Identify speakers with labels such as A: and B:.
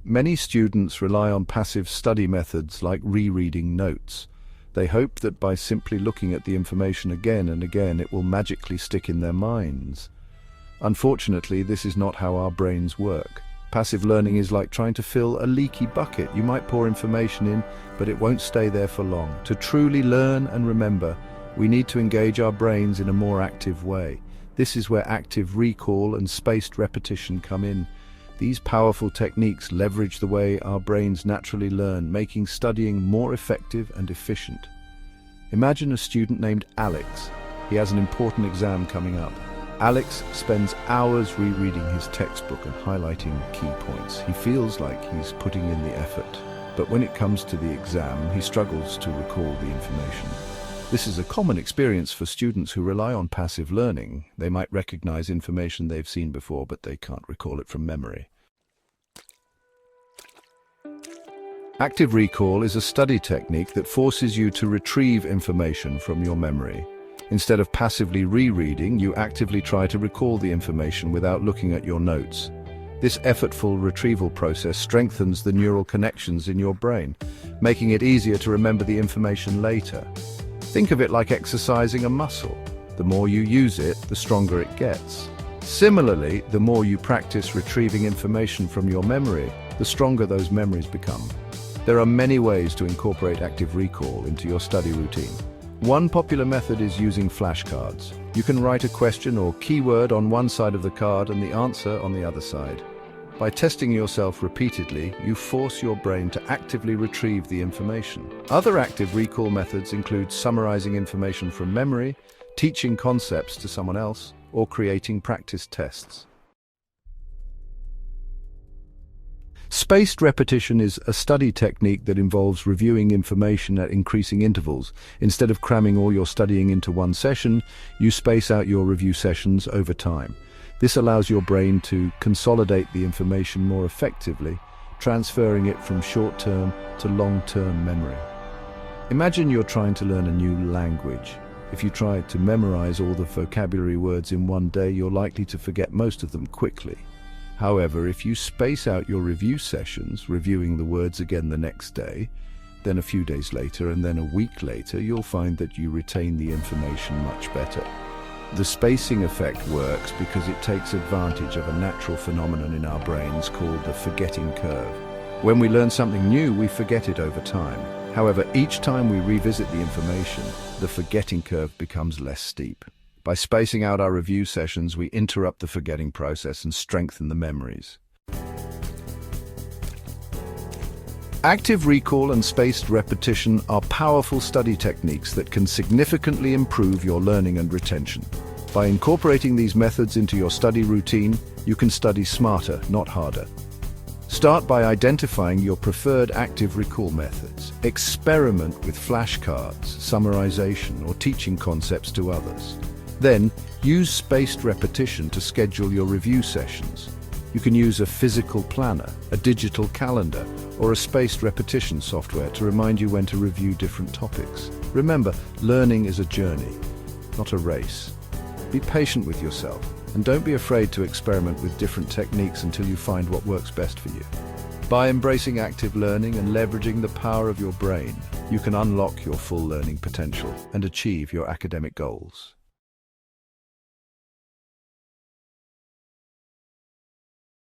A: Many students rely on passive study methods like rereading notes. They hope that by simply looking at the information again and again, it will magically stick in their minds. Unfortunately, this is not how our brains work. Passive learning is like trying to fill a leaky bucket. You might pour information in, but it won't stay there for long. To truly learn and remember, we need to engage our brains in a more active way. This is where active recall and spaced repetition come in. These powerful techniques leverage the way our brains naturally learn, making studying more effective and efficient. Imagine a student named Alex. He has an important exam coming up. Alex spends hours rereading his textbook and highlighting key points. He feels like he's putting in the effort, but when it comes to the exam, he struggles to recall the information. This is a common experience for students who rely on passive learning. They might recognize information they've seen before, but they can't recall it from memory. Active recall is a study technique that forces you to retrieve information from your memory. Instead of passively rereading, you actively try to recall the information without looking at your notes. This effortful retrieval process strengthens the neural connections in your brain, making it easier to remember the information later. Think of it like exercising a muscle. The more you use it, the stronger it gets. Similarly, the more you practice retrieving information from your memory, the stronger those memories become. There are many ways to incorporate active recall into your study routine. One popular method is using flashcards. You can write a question or keyword on one side of the card and the answer on the other side. By testing yourself repeatedly, you force your brain to actively retrieve the information. Other active recall methods include summarizing information from memory, teaching concepts to someone else, or creating practice tests. Spaced repetition is a study technique that involves reviewing information at increasing intervals. Instead of cramming all your studying into one session, you space out your review sessions over time. This allows your brain to consolidate the information more effectively, transferring it from short-term to long-term memory. Imagine you're trying to learn a new language. If you try to memorize all the vocabulary words in one day, you're likely to forget most of them quickly. However, if you space out your review sessions, reviewing the words again the next day, then a few days later, and then a week later, you'll find that you retain the information much better. The spacing effect works because it takes advantage of a natural phenomenon in our brains called the forgetting curve. When we learn something new, we forget it over time. However, each time we revisit the information, the forgetting curve becomes less steep. By spacing out our review sessions, we interrupt the forgetting process and strengthen the memories. Active recall and spaced repetition are powerful study techniques that can significantly improve your learning and retention. By incorporating these methods into your study routine, you can study smarter, not harder. Start by identifying your preferred active recall methods. Experiment with flashcards, summarization, or teaching concepts to others. Then, use spaced repetition to schedule your review sessions. You can use a physical planner, a digital calendar, or a spaced repetition software to remind you when to review different topics. Remember, learning is a journey, not a race. Be patient with yourself, and don't be afraid to experiment with different techniques until you find what works best for you. By embracing active learning and leveraging the power of your brain, you can unlock your full learning potential and achieve your academic goals.